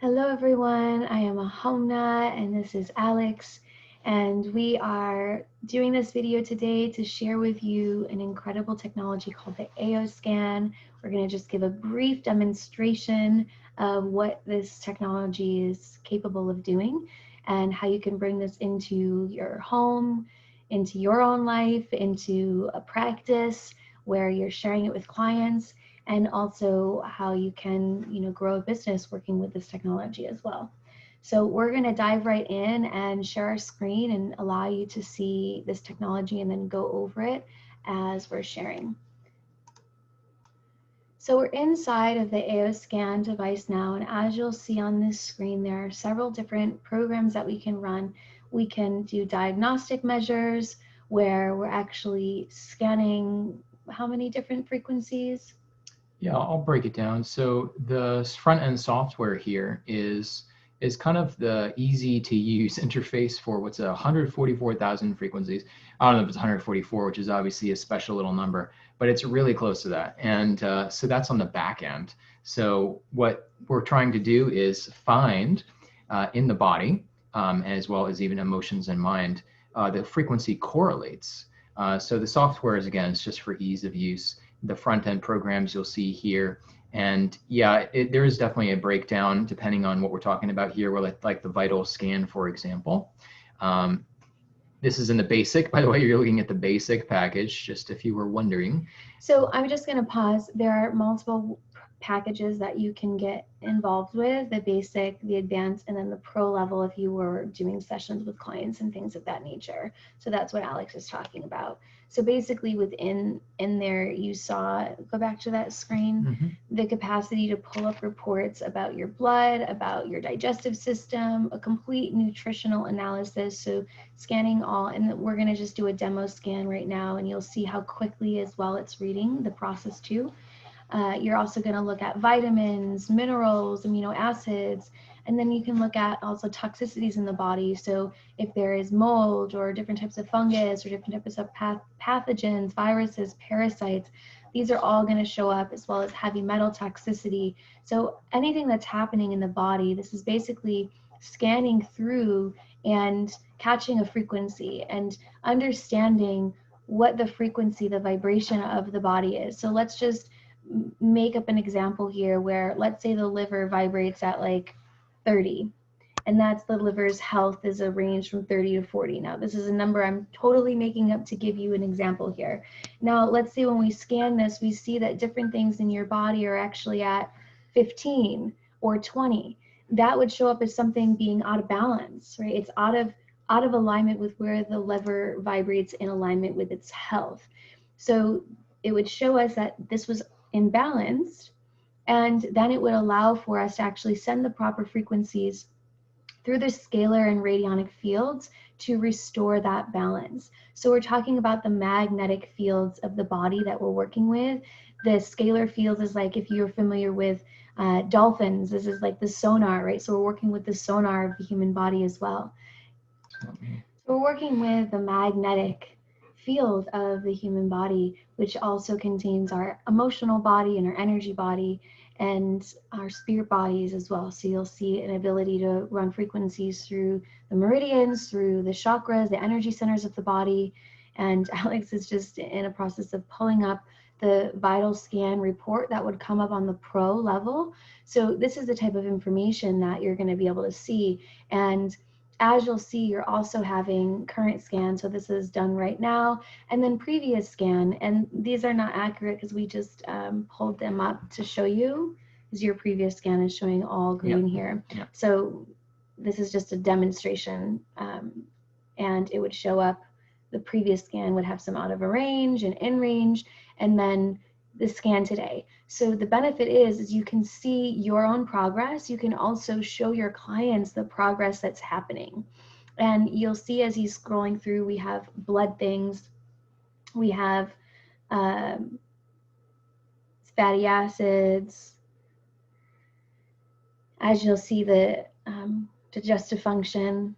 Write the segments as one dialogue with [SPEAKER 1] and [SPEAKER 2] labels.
[SPEAKER 1] Hello everyone, I am Ahaumna and this is Alex, and we are doing this video today to share with you an incredible technology called the AO scan. We're going to just give a brief demonstration of what this technology is capable of doing and how you can bring this into your home, into your own life, into a practice where you're sharing it with clients, and also how you can, grow a business working with this technology as well. So we're going to dive right in and share our screen and allow you to see this technology and then go over it as we're sharing. So we're inside of the AO scan device now, and as you'll see on this screen, there are several different programs that we can run. We can do diagnostic measures where we're actually scanning how many different frequencies?
[SPEAKER 2] Yeah, I'll break it down. So the front end software here is kind of the easy to use interface for what's 144,000 frequencies. I don't know if it's 144, which is obviously a special little number, but it's really close to that. And so that's on the back end. So what we're trying to do is find in the body, as well as even emotions and mind, the frequency correlates. So the software is, again, it's just for ease of use. The front end programs you'll see here. And yeah, there is definitely a breakdown depending on what we're talking about here, where like the vital scan, for example. This is in the basic, by the way, you're looking at the basic package, just if you were wondering.
[SPEAKER 1] So I'm just going to pause. There are multiple packages that you can get involved with, the basic, the advanced, and then the pro level if you were doing sessions with clients and things of that nature. So that's what Alex is talking about. So basically within there, you saw, go back to that screen, the capacity to pull up reports about your blood, about your digestive system, a complete nutritional analysis. So scanning all, and we're going to just do a demo scan right now, and you'll see how quickly as well it's reading the process too. You're also going to look at vitamins, minerals, amino acids, and then you can look at also toxicities in the body. So if there is mold or different types of fungus or different types of pathogens, viruses, parasites, these are all going to show up, as well as heavy metal toxicity. So anything that's happening in the body, this is basically scanning through and catching a frequency and understanding what the frequency, the vibration of the body is. So let's just make up an example here where, let's say the liver vibrates at like 30, and that's the liver's health is a range from 30 to 40. Now this is a number I'm totally making up to give you an example here. Now let's say when we scan this, we see that different things in your body are actually at 15 or 20. That would show up as something being out of balance, right? It's out of alignment with where the liver vibrates in alignment with its health. So it would show us that this was imbalanced, and then it would allow for us to actually send the proper frequencies through the scalar and radionic fields to restore that balance. So we're talking about the magnetic fields of the body that we're working with. The scalar fields is like, if you're familiar with dolphins, this is like the sonar, right? So we're working with the sonar of the human body as well. So we're working with the magnetic field of the human body, which also contains our emotional body and our energy body and our spirit bodies as well. So you'll see an ability to run frequencies through the meridians, through the chakras, the energy centers of the body. And Alex is just in a process of pulling up the vital scan report that would come up on the pro level. So this is the type of information that you're going to be able to see. And as you'll see, you're also having current scan. So this is done right now, and then previous scan. And these are not accurate because we just pulled them up to show you, because your previous scan is showing all green here. So this is just a demonstration, and it would show up. The previous scan would have some out of range and in range, and then the scan today. So the benefit is you can see your own progress. You can also show your clients the progress that's happening. And you'll see as he's scrolling through, we have blood things, we have fatty acids. As you'll see, the digestive function.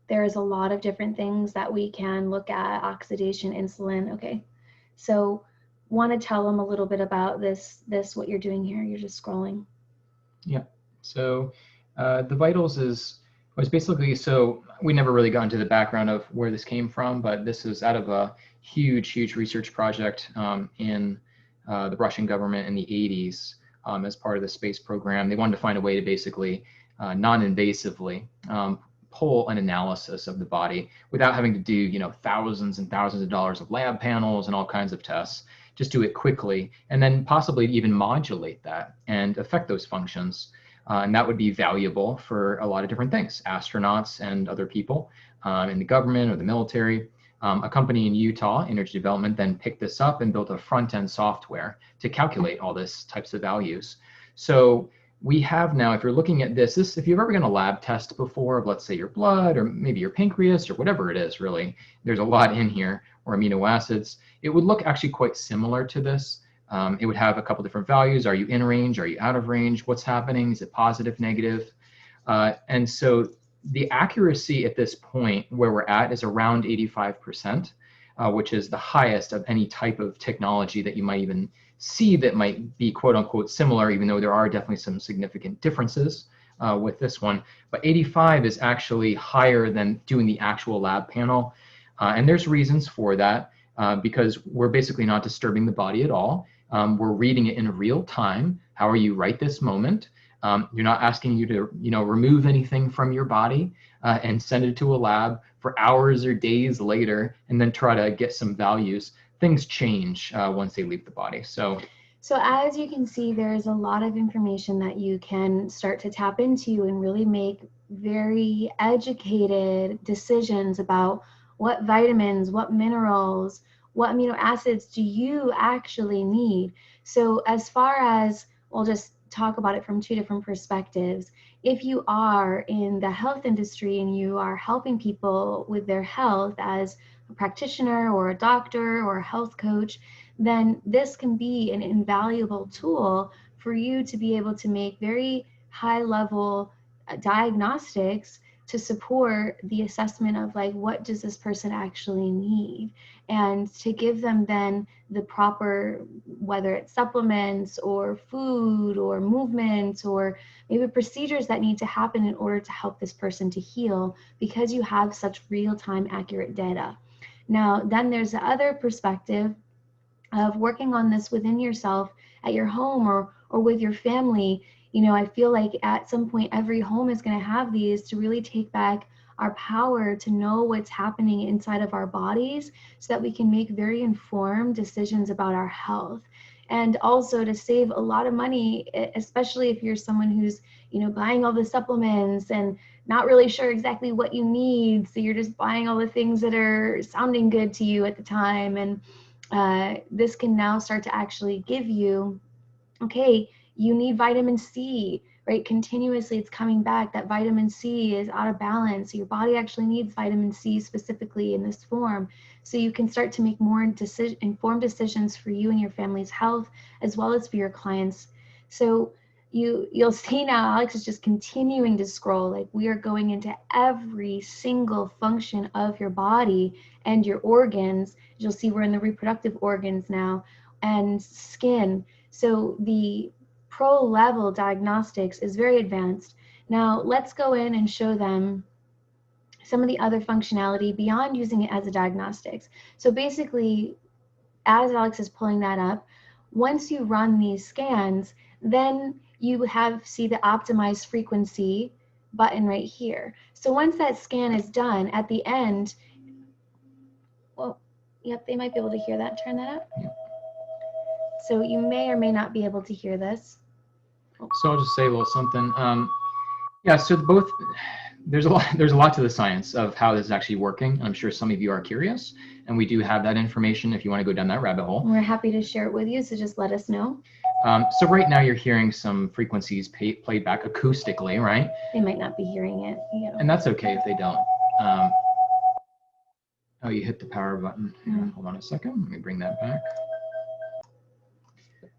[SPEAKER 1] There is a lot of different things that we can look at, oxidation, insulin. Okay, so want to tell them a little bit about this, what you're doing here. You're just scrolling.
[SPEAKER 2] Yeah. So the vitals was basically, so we never really got into the background of where this came from, but this is out of a huge research project in the Russian government in the 80s as part of the space program. They wanted to find a way to basically non-invasively pull an analysis of the body without having to do, you know, thousands and thousands of dollars of lab panels and all kinds of tests. Just do it quickly and then possibly even modulate that and affect those functions. And that would be valuable for a lot of different things, astronauts and other people in the government or the military. A company in Utah, Energy Development, then picked this up and built a front-end software to calculate all this types of values. So we have now, if you're looking at this, if you've ever done a lab test before of, let's say, your blood or maybe your pancreas or whatever it is, really, there's a lot in here, or amino acids, it would look actually quite similar to this. It would have a couple different values. Are you in range? Are you out of range? What's happening? Is it positive, negative? And so the accuracy at this point where we're at is around 85%, which is the highest of any type of technology that you might even see that might be quote unquote similar, even though there are definitely some significant differences with this one. But 85 is actually higher than doing the actual lab panel. And there's reasons for that because we're basically not disturbing the body at all. We're reading it in real time. How are you right this moment? You're not asking you to, you know, remove anything from your body and send it to a lab for hours or days later and then try to get some values. Things change once they leave the body. So
[SPEAKER 1] as you can see, there's a lot of information that you can start to tap into and really make very educated decisions about what vitamins, what minerals, what amino acids do you actually need. So as far as, we'll just talk about it from two different perspectives. If you are in the health industry and you are helping people with their health as a practitioner or a doctor or a health coach, then this can be an invaluable tool for you to be able to make very high level diagnostics to support the assessment of, like, what does this person actually need, and to give them then the proper, whether it's supplements or food or movement or maybe procedures that need to happen in order to help this person to heal, because you have such real-time accurate data. Now, then there's the other perspective of working on this within yourself at your home or with your family. You know, I feel like at some point every home is going to have these to really take back our power to know what's happening inside of our bodies so that we can make very informed decisions about our health. And also to save a lot of money, especially if you're someone who's, you know, buying all the supplements and not really sure exactly what you need. So you're just buying all the things that are sounding good to you at the time. And this can now start to actually give you, okay, you need vitamin C, right? Continuously it's coming back that vitamin C is out of balance. Your body actually needs vitamin C specifically in this form. So you can start to make more informed decisions for you and your family's health, as well as for your clients. So you'll see now Alex is just continuing to scroll. Like, we are going into every single function of your body and your organs. You'll see we're in the reproductive organs now, and skin. So the pro level diagnostics is very advanced. Now let's go in and show them some of the other functionality beyond using it as a diagnostics. So basically, as Alex is pulling that up, once you run these scans, then you see the optimized frequency button right here. So once that scan is done, at the end, well, yep, they might be able to hear that. Turn that up. So you may or may not be able to hear this.
[SPEAKER 2] So I'll just say a little something. Yeah, so there's a lot to the science of how this is actually working. I'm sure some of you are curious, and we do have that information if you want to go down that rabbit hole.
[SPEAKER 1] We're happy to share it with you, so just let us know.
[SPEAKER 2] So right now you're hearing some frequencies played back acoustically, right?
[SPEAKER 1] They might not be hearing it, you know.
[SPEAKER 2] And that's okay if they don't. Oh, you hit the power button. Here, hold on a second. Let me bring that back.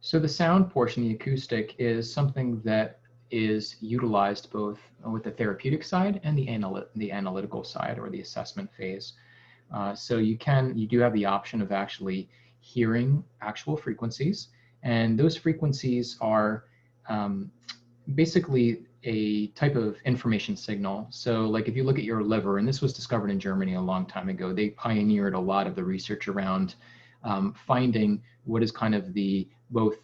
[SPEAKER 2] So the sound portion, the acoustic, is something that is utilized both with the therapeutic side and the analytical side, or the assessment phase. So you do have the option of actually hearing actual frequencies, and those frequencies are basically a type of information signal. So like if you look at your liver, and this was discovered in Germany a long time ago, they pioneered a lot of the research around finding what is kind of the both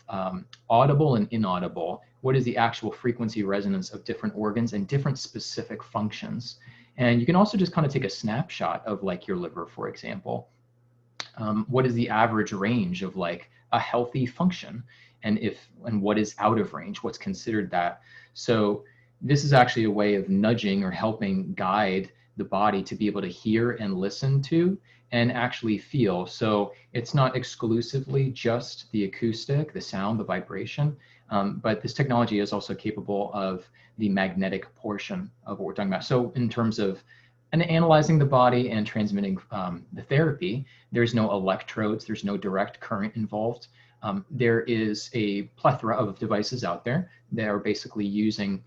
[SPEAKER 2] audible and inaudible, what is the actual frequency resonance of different organs and different specific functions. And you can also just kind of take a snapshot of like your liver, for example. What is the average range of like a healthy function, and what is out of range, what's considered that. So this is actually a way of nudging or helping guide the body to be able to hear and listen to and actually feel. So it's not exclusively just the acoustic, the sound, the vibration, but this technology is also capable of the magnetic portion of what we're talking about. So in terms of and analyzing the body and transmitting the therapy, there's no electrodes, there's no direct current involved. There is a plethora of devices out there that are basically using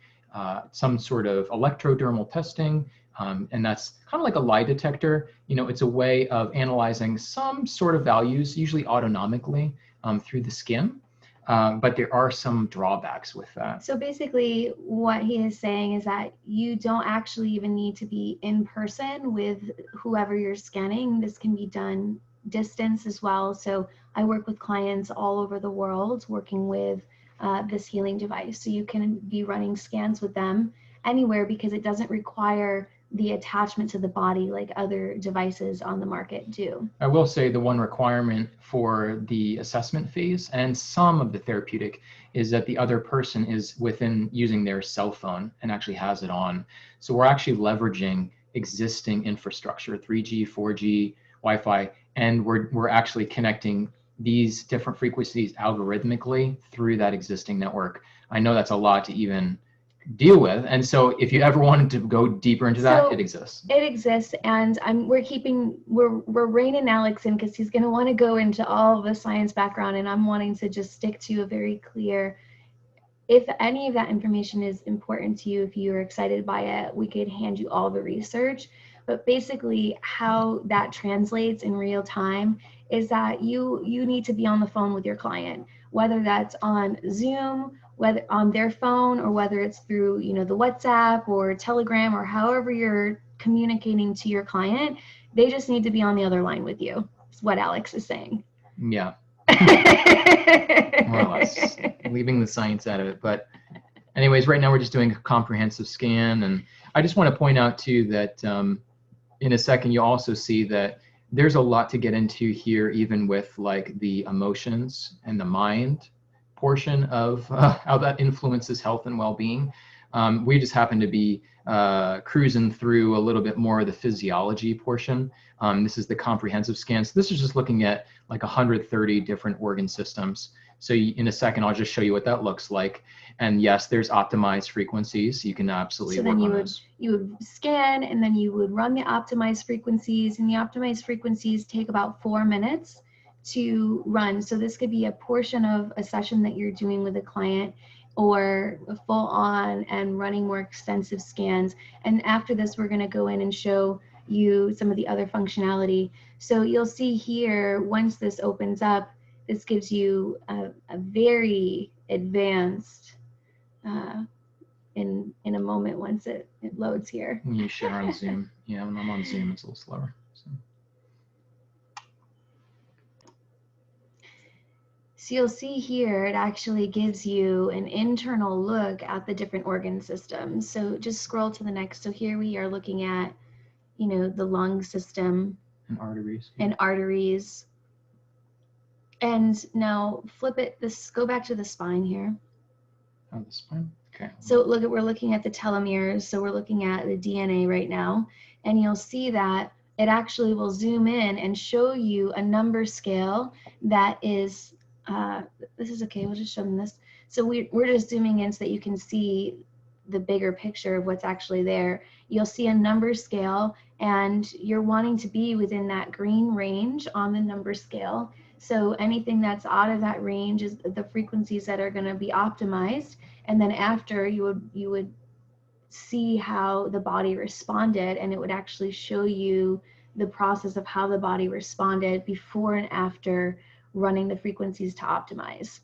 [SPEAKER 2] some sort of electrodermal testing, and that's kind of like a lie detector. You know, it's a way of analyzing some sort of values, usually autonomically through the skin. But there are some drawbacks with that.
[SPEAKER 1] So basically, what he is saying is that you don't actually even need to be in person with whoever you're scanning. This can be done distance as well. So I work with clients all over the world working with this healing device. So you can be running scans with them anywhere because it doesn't require the attachment to the body like other devices on the market do.
[SPEAKER 2] I will say the one requirement for the assessment phase and some of the therapeutic is that the other person is within using their cell phone and actually has it on. So we're actually leveraging existing infrastructure, 3G, 4G, Wi-Fi, and we're actually connecting these different frequencies algorithmically through that existing network. I know that's a lot to even deal with, and so if you ever wanted to go deeper into that, it exists.
[SPEAKER 1] It exists, and we're reining Alex in because he's going to want to go into all of the science background, and I'm wanting to just stick to a very clear. If any of that information is important to you, if you're excited by it, we could hand you all the research. But basically, how that translates in real time is that you need to be on the phone with your client, whether that's on Zoom, whether on their phone, or whether it's through the WhatsApp or Telegram or however you're communicating to your client. They just need to be on the other line with you. Is what Alex is saying.
[SPEAKER 2] Yeah. More or less, leaving the science out of it. But anyways, right now we're just doing a comprehensive scan. And I just want to point out too that in a second, you'll also see that there's a lot to get into here, even with like the emotions and the mind portion of how that influences health and well-being. We just happen to be cruising through a little bit more of the physiology portion. This is the comprehensive scan. So this is just looking at like 130 different organ systems. So in a second, I'll just show you what that looks like. And yes, there's optimized frequencies. You can absolutely work on those.
[SPEAKER 1] You would scan, and then you would run the optimized frequencies, and the optimized frequencies take about 4 minutes to run. So this could be a portion of a session that you're doing with a client, or full on and running more extensive scans. And after this, we're going to go in and show you some of the other functionality. So you'll see here, once this opens up, this gives you a very advanced in a moment once it loads here.
[SPEAKER 2] When you share on Zoom. Yeah, when I'm on Zoom, it's a little slower.
[SPEAKER 1] So you'll see here, it actually gives you an internal look at the different organ systems. So just scroll to the next. So here we are looking at, the lung system.
[SPEAKER 2] And arteries.
[SPEAKER 1] And arteries. And now flip it, go back to the spine here.
[SPEAKER 2] Oh, the spine? Okay.
[SPEAKER 1] So we're looking at the telomeres. So we're looking at the DNA right now. And you'll see that it actually will zoom in and show you a number scale that is, this is okay, we'll just show them this. So we're just zooming in so that you can see the bigger picture of what's actually there. You'll see a number scale, and you're wanting to be within that green range on the number scale. So anything that's out of that range is the frequencies that are going to be optimized. And then after, you would see how the body responded, and it would actually show you the process of how the body responded before and after running the frequencies to optimize.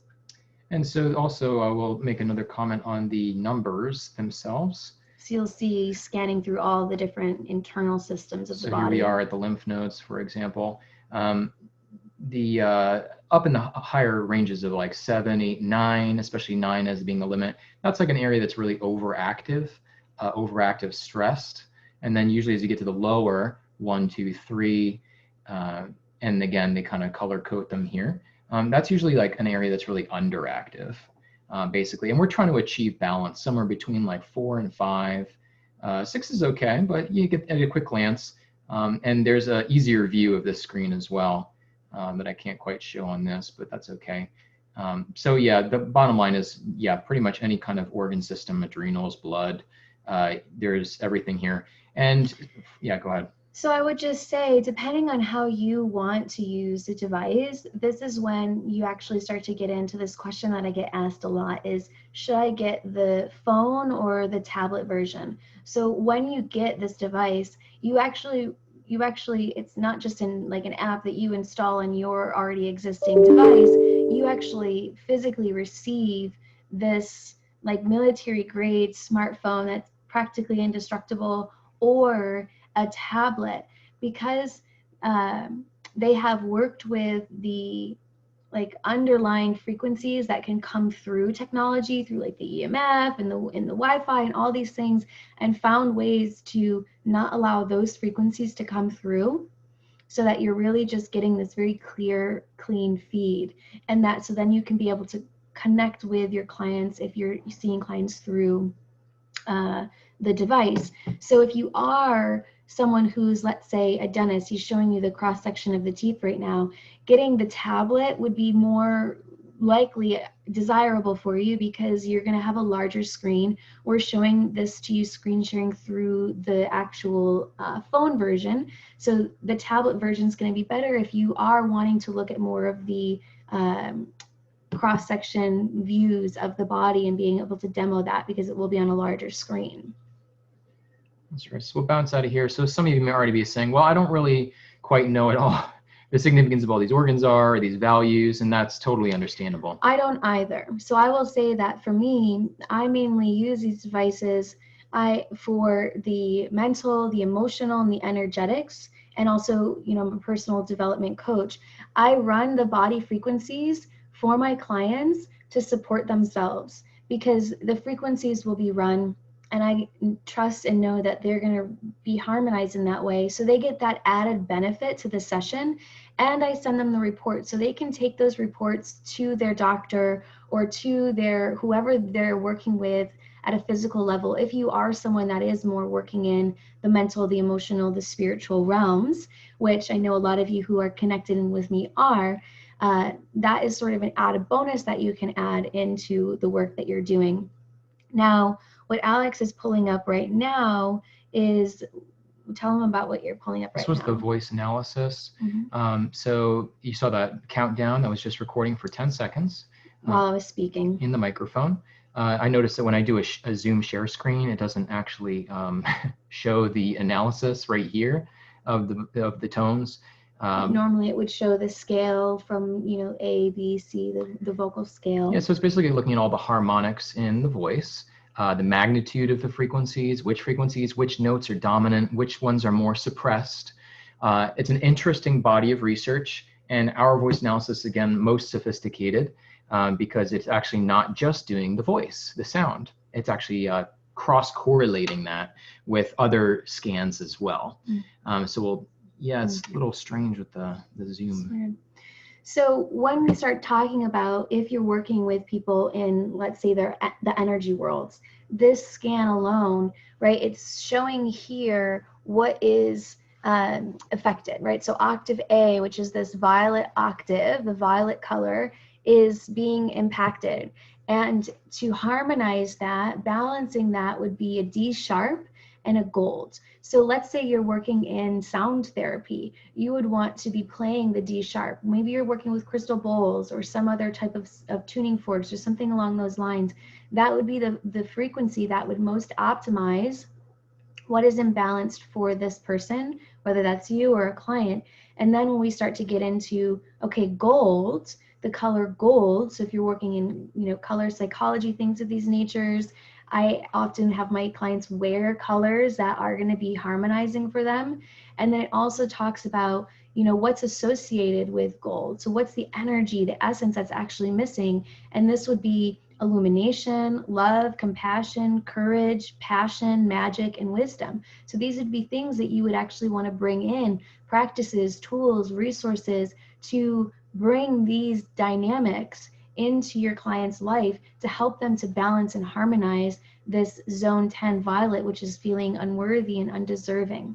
[SPEAKER 2] And so also I will make another comment on the numbers themselves.
[SPEAKER 1] So you'll see scanning through all the different internal systems of the body.
[SPEAKER 2] So here we are at the lymph nodes, for example. The up in the higher ranges of like 7, 8, 9, especially 9 as being the limit, that's like an area that's really overactive, stressed. And then usually as you get to the lower 1, 2, 3, and again, they kind of color code them here. That's usually like an area that's really underactive, basically. And we're trying to achieve balance somewhere between like 4 and 5. 6 is okay, but you get at a quick glance. And there's an easier view of this screen as well that I can't quite show on this, but that's okay. So yeah, the bottom line is, yeah, pretty much any kind of organ system, adrenals, blood, there's everything here. And yeah, go ahead.
[SPEAKER 1] So I would just say, depending on how you want to use the device, this is when you actually start to get into this question that I get asked a lot is, should I get the phone or the tablet version? So when you get this device, you actually, it's not just in like an app that you install on your already existing device, you actually physically receive this like military grade smartphone that's practically indestructible, or a tablet, because they have worked with the like underlying frequencies that can come through technology, through like the EMF and the Wi-Fi and all these things, and found ways to not allow those frequencies to come through, so that you're really just getting this very clear, clean feed. And that, so then you can be able to connect with your clients if you're seeing clients through the device. So if you are someone who's, let's say, a dentist, he's showing you the cross section of the teeth right now, getting the tablet would be more likely desirable for you because you're going to have a larger screen. We're showing this to you screen sharing through the actual phone version. So the tablet version is going to be better if you are wanting to look at more of the cross-section views of the body and being able to demo that, because it will be on a larger screen.
[SPEAKER 2] That's right. So we'll bounce out of here. So some of you may already be saying, well, I don't really quite know at all the significance of all these organs are, or these values, and that's totally understandable.
[SPEAKER 1] I don't either. So I will say that for me, I mainly use these devices for the mental, the emotional, and the energetics. And also, you know, I'm a personal development coach. I run the body frequencies for my clients to support themselves, because the frequencies will be run, and I trust and know that they're going to be harmonized in that way. So they get that added benefit to the session, and I send them the report so they can take those reports to their doctor or to their whoever they're working with at a physical level. If you are someone that is more working in the mental, the emotional, the spiritual realms, which I know a lot of you who are connected with me are, that is sort of an added bonus that you can add into the work that you're doing. Now, what Alex is pulling up right now is, tell them about what you're pulling up right now.
[SPEAKER 2] This was the voice analysis. So you saw that countdown that was just recording for 10 seconds.
[SPEAKER 1] While I was speaking.
[SPEAKER 2] In the microphone. I noticed that when I do a Zoom share screen, it doesn't actually show the analysis right here of the tones.
[SPEAKER 1] Normally it would show the scale from, you know, A, B, C, the vocal scale.
[SPEAKER 2] Yeah, so it's basically looking at all the harmonics in the voice, the magnitude of the frequencies, which notes are dominant, which ones are more suppressed. It's an interesting body of research, and our voice analysis, again, most sophisticated because it's actually not just doing the voice, the sound. It's actually cross-correlating that with other scans as well. So we'll, yeah, it's a little strange with the Zoom.
[SPEAKER 1] So when we start talking about if you're working with people in, let's say, the energy worlds, this scan alone, right, it's showing here what is affected, right? So octave A, which is this violet octave, the violet color, is being impacted. And to harmonize that, balancing that would be a D sharp and a gold. So let's say you're working in sound therapy, you would want to be playing the D sharp. Maybe you're working with crystal bowls or some other type of tuning forks or something along those lines. That would be the frequency that would most optimize what is imbalanced for this person, whether that's you or a client. And then when we start to get into, okay, gold, the color gold. So if you're working in, color psychology, things of these natures, I often have my clients wear colors that are going to be harmonizing for them. And then it also talks about, what's associated with gold. So what's the energy, the essence that's actually missing? And this would be illumination, love, compassion, courage, passion, magic, and wisdom. So these would be things that you would actually want to bring in, practices, tools, resources to bring these dynamics into your client's life to help them to balance and harmonize this zone 10 violet, which is feeling unworthy and undeserving.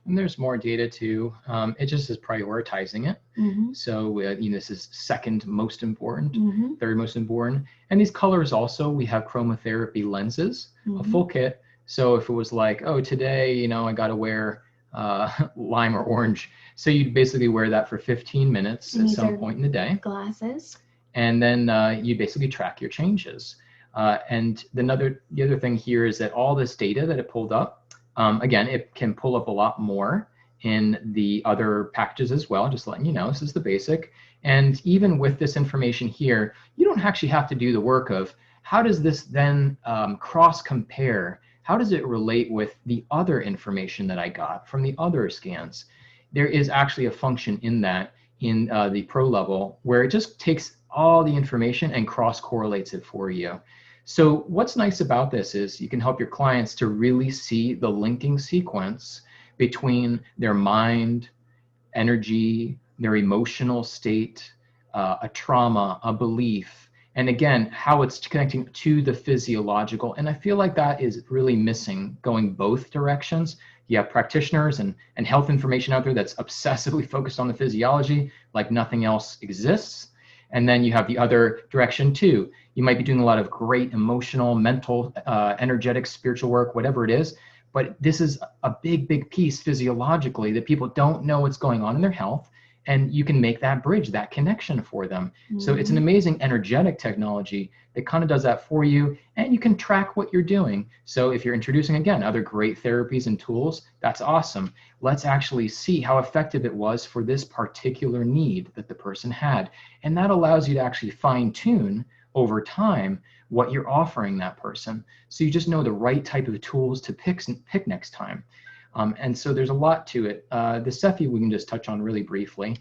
[SPEAKER 2] And there's more data too. It just is prioritizing it.
[SPEAKER 1] Mm-hmm.
[SPEAKER 2] So this is second most important,
[SPEAKER 1] Mm-hmm.
[SPEAKER 2] third most important. And these colors also, we have chromotherapy lenses,
[SPEAKER 1] Mm-hmm.
[SPEAKER 2] a full kit. So if it was like, oh, today, I got to wear lime or orange. So you'd basically wear that for 15 minutes at some point in the day.
[SPEAKER 1] Glasses.
[SPEAKER 2] And then you basically track your changes. And the other thing here is that all this data that it pulled up, again, it can pull up a lot more in the other packages as well, just letting you know, this is the basic. And even with this information here, you don't actually have to do the work of how does this then cross compare? How does it relate with the other information that I got from the other scans? There is actually a function in that in the pro level where it just takes all the information and cross correlates it for you. So what's nice about this is you can help your clients to really see the linking sequence between their mind, energy, their emotional state, a trauma, a belief, and again, how it's connecting to the physiological. And I feel like that is really missing going both directions. You have practitioners and health information out there that's obsessively focused on the physiology like nothing else exists. And then you have the other direction too. You might be doing a lot of great emotional, mental, energetic, spiritual work, whatever it is. But this is a big, big piece physiologically that people don't know what's going on in their health. And you can make that bridge, that connection for them. Mm-hmm. So it's an amazing energetic technology that kind of does that for you. And you can track what you're doing. So if you're introducing, again, other great therapies and tools, that's awesome. Let's actually see how effective it was for this particular need that the person had. And that allows you to actually fine tune over time what you're offering that person. So you just know the right type of tools to pick next time. And so there's a lot to it. The Cepheid we can just touch on really briefly.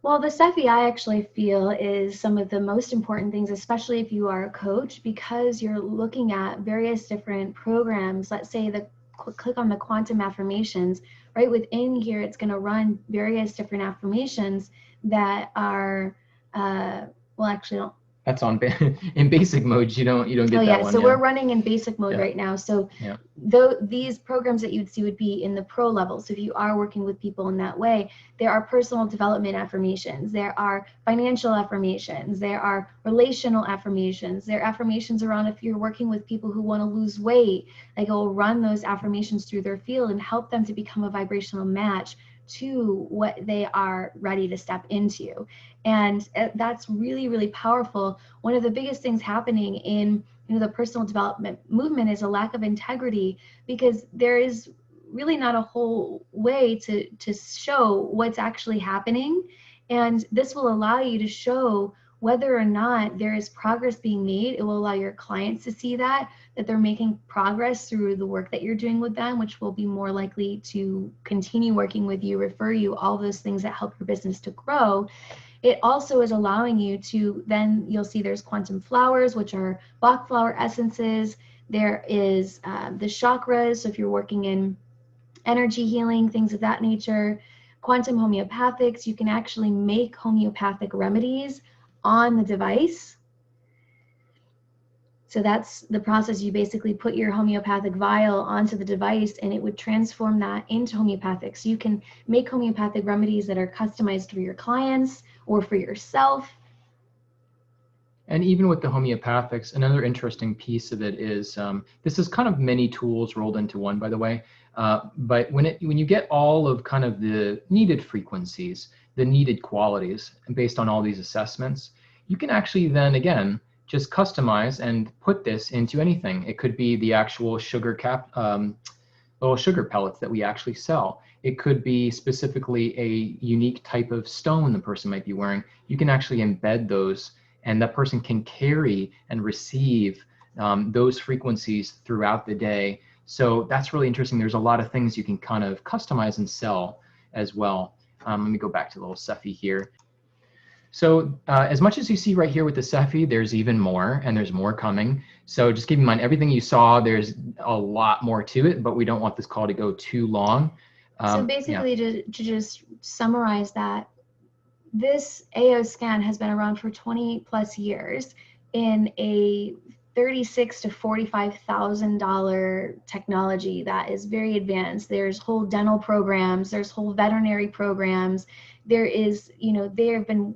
[SPEAKER 1] Well, the Cepheid I actually feel is some of the most important things, especially if you are a coach, because you're looking at various different programs. Let's say click on the quantum affirmations. Right within here, it's going to run various different affirmations that are, well, actually, don't.
[SPEAKER 2] That's on in basic mode. You don't get that one.
[SPEAKER 1] So we're running in basic mode right now. So these programs that you'd see would be in the pro level. So if you are working with people in that way, there are personal development affirmations, there are financial affirmations, there are relational affirmations, there are affirmations around if you're working with people who want to lose weight, like it will run those affirmations through their field and help them to become a vibrational match to what they are ready to step into. And that's really, really powerful. One of the biggest things happening in the personal development movement is a lack of integrity, because there is really not a whole way to show what's actually happening. And this will allow you to show whether or not there is progress being made. It will allow your clients to see that they're making progress through the work that you're doing with them, which will be more likely to continue working with you, refer you, all those things that help your business to grow. It also is allowing you to, then you'll see there's quantum flowers, which are Bach flower essences. There is the chakras. So if you're working in energy healing, things of that nature, quantum homeopathics, you can actually make homeopathic remedies on the device. So that's the process. You basically put your homeopathic vial onto the device and it would transform that into homeopathic. So you can make homeopathic remedies that are customized for your clients or for yourself.
[SPEAKER 2] And even with the homeopathics, another interesting piece of it is, this is kind of many tools rolled into one, by the way. But when you get all of kind of the needed frequencies, the needed qualities, based on all these assessments, you can actually then, again, just customize and put this into anything. It could be the actual sugar little sugar pellets that we actually sell. It could be specifically a unique type of stone the person might be wearing. You can actually embed those, and that person can carry and receive those frequencies throughout the day. So that's really interesting. There's a lot of things you can kind of customize and sell as well. Let me go back to the little Cepheid here. So as much as you see right here with the Cepheid, there's even more, and there's more coming. So just keep in mind, everything you saw, there's a lot more to it, but we don't want this call to go too long.
[SPEAKER 1] So basically, to just summarize that, this AO scan has been around for 20 plus years in a $36,000 to $45,000 technology that is very advanced. There's whole dental programs, there's whole veterinary programs. There is, they have been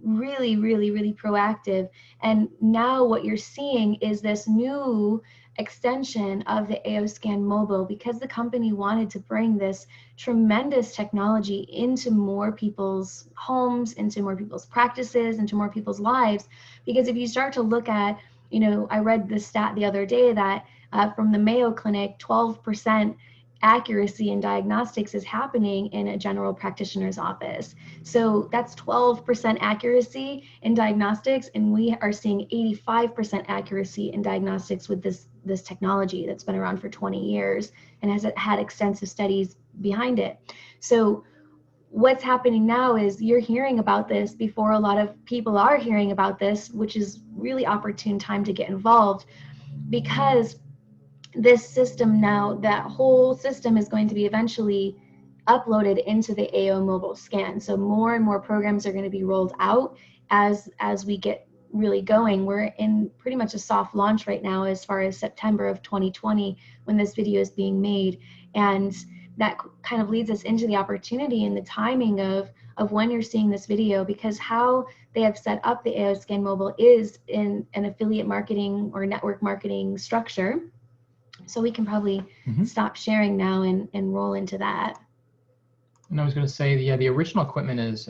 [SPEAKER 1] really, really, really proactive. And now what you're seeing is this new extension of the AO Scan Mobile, because the company wanted to bring this tremendous technology into more people's homes, into more people's practices, into more people's lives. Because if you start to look at, I read the stat the other day that from the Mayo Clinic, 12% accuracy in diagnostics is happening in a general practitioner's office. So that's 12% accuracy in diagnostics, and we are seeing 85% accuracy in diagnostics with this technology that's been around for 20 years and has had extensive studies behind it. So what's happening now is you're hearing about this before a lot of people are hearing about this, which is really opportune time to get involved, because this system now, that whole system is going to be eventually uploaded into the AO mobile scan. So more and more programs are going to be rolled out as we get really going. We're in pretty much a soft launch right now as far as September of 2020 when this video is being made. And that kind of leads us into the opportunity and the timing of when you're seeing this video, because how they have set up the AO Scan Mobile is in an affiliate marketing or network marketing structure. So we can probably stop sharing now and roll into that.
[SPEAKER 2] And I was going to say, yeah, the original equipment is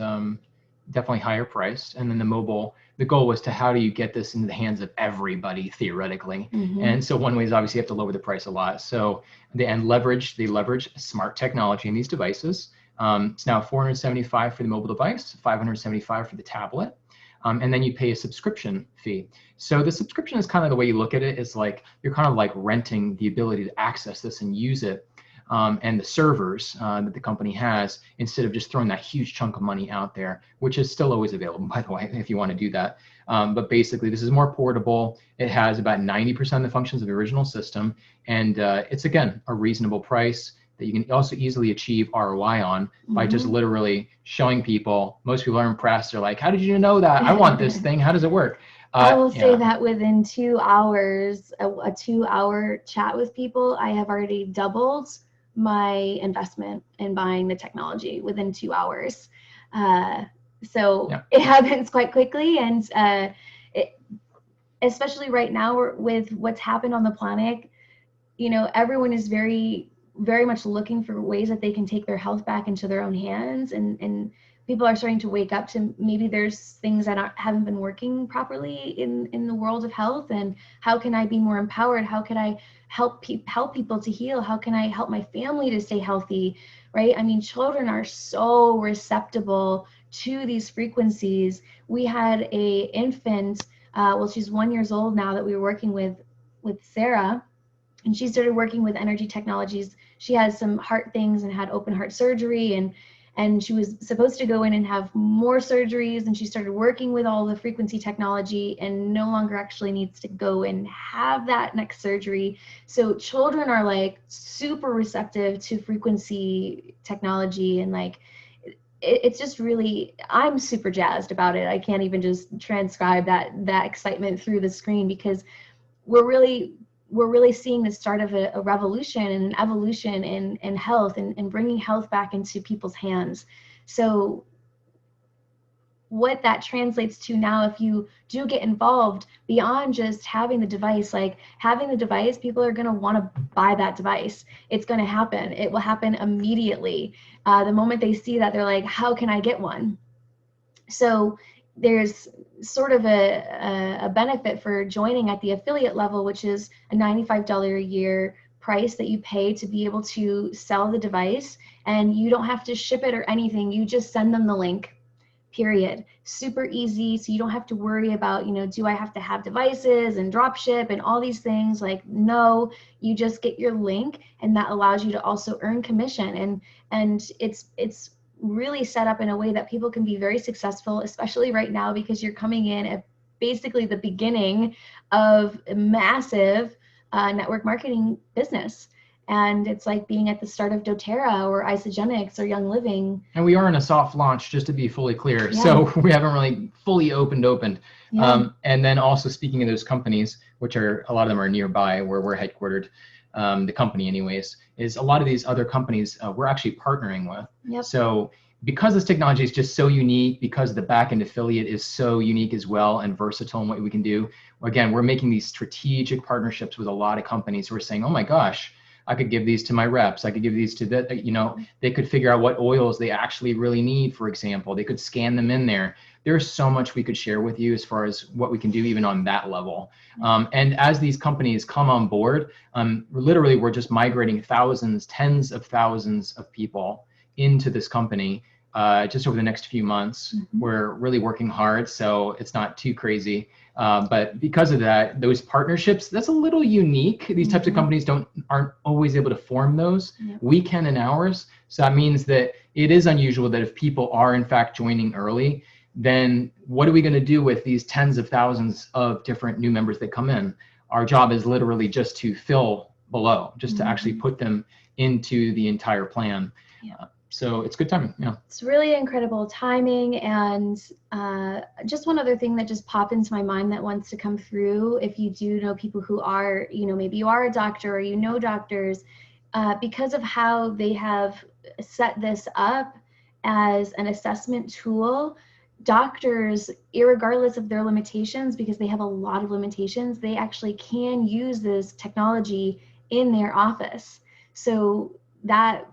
[SPEAKER 2] definitely higher priced, and then the mobile, the goal was to how do you get this into the hands of everybody theoretically. And so one way is obviously you have to lower the price a lot. So they leverage smart technology in these devices. It's now $475 for the mobile device, $575 for the tablet. And then you pay a subscription fee. So the subscription is kind of the way you look at it. It's like you're kind of like renting the ability to access this and use it, and the servers that the company has, instead of just throwing that huge chunk of money out there, which is still always available, by the way, if you want to do that. But basically, this is more portable. It has about 90% of the functions of the original system, and it's, again, a reasonable price that you can also easily achieve ROI on by just literally showing people. Most people are impressed. They're like, how did you know that? I want this thing. How does it work?
[SPEAKER 1] I will say that within 2 hours, a 2-hour chat with people, I have already doubled my investment in buying the technology within 2 hours. So it happens quite quickly. And especially right now with what's happened on the planet, everyone is very, very much looking for ways that they can take their health back into their own hands, and people are starting to wake up to maybe there's things that haven't been working properly in the world of health, and how can I be more empowered? How can I help people to heal? How can I help my family to stay healthy, right? I mean, children are so receptible to these frequencies. We had a infant, well, she's 1 year old now, that we were working with Sarah, and she started working with energy technologies. She has some heart things and had open heart surgery, and she was supposed to go in and have more surgeries, and she started working with all the frequency technology and no longer actually needs to go and have that next surgery. So children are like super receptive to frequency technology, and like it's just really, I'm super jazzed about it. I can't even just transcribe that excitement through the screen, because we're really seeing the start of a revolution and an evolution in health, and bringing health back into people's hands. So what that translates to now, if you do get involved beyond just having the device, like having the device, people are going to want to buy that device. It's going to happen. It will happen immediately. The moment they see that, they're like, how can I get one? So there's sort of a benefit for joining at the affiliate level, which is a $95 a year price that you pay to be able to sell the device, and you don't have to ship it or anything. You just send them the link, period. Super easy. So you don't have to worry about, do I have to have devices and drop ship and all these things? Like, no, you just get your link, and that allows you to also earn commission. And it's really set up in a way that people can be very successful, especially right now, because you're coming in at basically the beginning of a massive network marketing business. And it's like being at the start of doTERRA or Isogenics or Young Living.
[SPEAKER 2] And we are in a soft launch, just to be fully clear.
[SPEAKER 1] Yeah.
[SPEAKER 2] So we haven't really fully opened.
[SPEAKER 1] Yeah.
[SPEAKER 2] And then also speaking of those companies, which are, a lot of them are nearby where we're headquartered, the company anyways, is a lot of these other companies we're actually partnering with.
[SPEAKER 1] Yep.
[SPEAKER 2] So because this technology is just so unique, because the back-end affiliate is so unique as well and versatile in what we can do, again, we're making these strategic partnerships with a lot of companies who are saying, oh my gosh, I could give these to my reps. I could give these to they could figure out what oils they actually really need, for example. They could scan them in there. There's so much we could share with you as far as what we can do even on that level. And as these companies come on board, literally we're just migrating thousands, tens of thousands of people into this company just over the next few months.
[SPEAKER 1] Mm-hmm.
[SPEAKER 2] We're really working hard, so it's not too crazy. But because of that, those partnerships, that's a little unique. These types of companies aren't always able to form those.
[SPEAKER 1] Yep.
[SPEAKER 2] We can in ours. So that means that it is unusual that if people are in fact joining early, then what are we going to do with these tens of thousands of different new members that come in? Our job is literally just to fill below, just to actually put them into the entire plan.
[SPEAKER 1] Yeah.
[SPEAKER 2] So it's good timing. Yeah.
[SPEAKER 1] It's really incredible timing. And just one other thing that just popped into my mind that wants to come through, if you do know people who are, maybe you are a doctor or doctors, because of how they have set this up as an assessment tool, doctors, irregardless of their limitations, because they have a lot of limitations, they actually can use this technology in their office. So that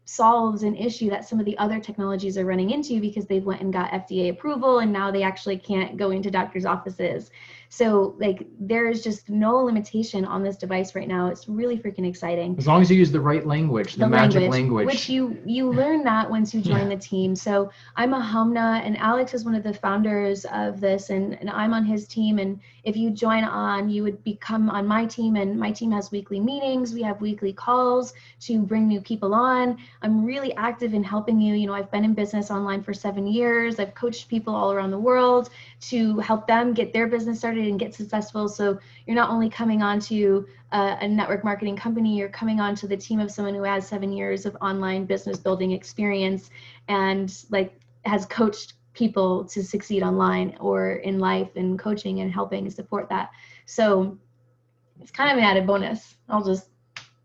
[SPEAKER 1] solves an issue that some of the other technologies are running into, because they've went and got FDA approval and now they actually can't go into doctors' offices. So like there's just no limitation on this device right now. It's really freaking exciting.
[SPEAKER 2] As long as you use the right language, the magic language.
[SPEAKER 1] Which you learn that once you join the team. So I'm Ahaumna, and Alex is one of the founders of this, and I'm on his team. And if you join on, you would become on my team, and my team has weekly meetings. We have weekly calls to bring new people on. I'm really active in helping you. I've been in business online for 7 years. I've coached people all around the world to help them get their business started and get successful. So you're not only coming on to a network marketing company, you're coming on to the team of someone who has 7 years of online business building experience and like has coached people to succeed online or in life, and coaching and helping and support that. So it's kind of an added bonus. I'll just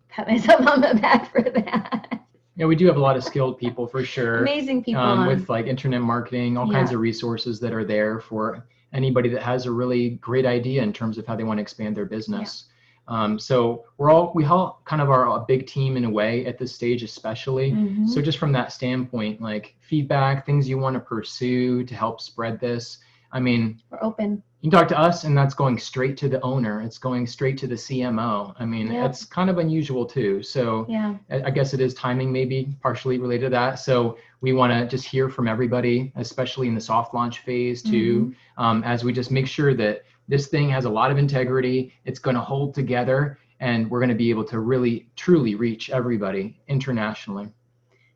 [SPEAKER 1] pat myself on the back for that.
[SPEAKER 2] Yeah, we do have a lot of skilled people for sure.
[SPEAKER 1] Amazing people
[SPEAKER 2] with like internet marketing, all kinds of resources that are there for anybody that has a really great idea in terms of how they want to expand their business. So we all kind of are a big team in a way at this stage, especially. So just from that standpoint, like feedback, things you want to pursue to help spread this. I mean,
[SPEAKER 1] we're open.
[SPEAKER 2] You can talk to us, and that's going straight to the owner. It's going straight to the CMO. I mean, it's kind of unusual too. So I guess it is timing, maybe partially related to that. So we want to just hear from everybody, especially in the soft launch phase too, as we just make sure that this thing has a lot of integrity. It's going to hold together, and we're going to be able to really, truly reach everybody internationally.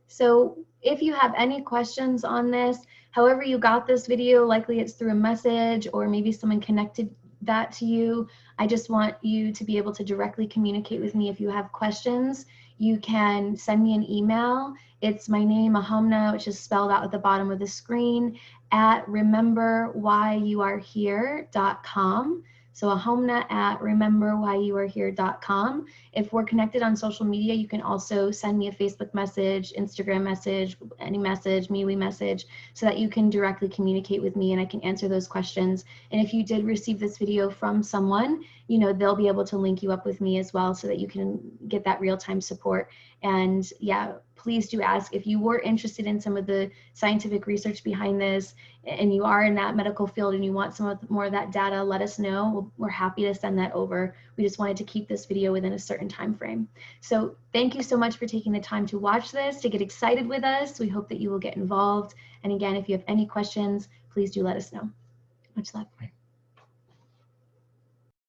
[SPEAKER 1] So if you have any questions on this, however you got this video, likely it's through a message or maybe someone connected that to you. I just want you to be able to directly communicate with me if you have questions. You can send me an email. It's my name, Ahaumna, which is spelled out at the bottom of the screen, at rememberwhyouarehere.com. So Ahaumna at rememberwhyouarehere.com. If we're connected on social media, you can also send me a Facebook message, Instagram message, any message, MeWe message, so that you can directly communicate with me and I can answer those questions. And if you did receive this video from someone, you know, they'll be able to link you up with me as well so that you can get that real-time support. And yeah, please do ask if you were interested in some of the scientific research behind this and you are in that medical field and you want more of that data, let us know. We're happy to send that over. We just wanted to keep this video within a certain time frame. So thank you so much for taking the time to watch this, to get excited with us. We hope that you will get involved. And again, if you have any questions, please do let us know. Much love.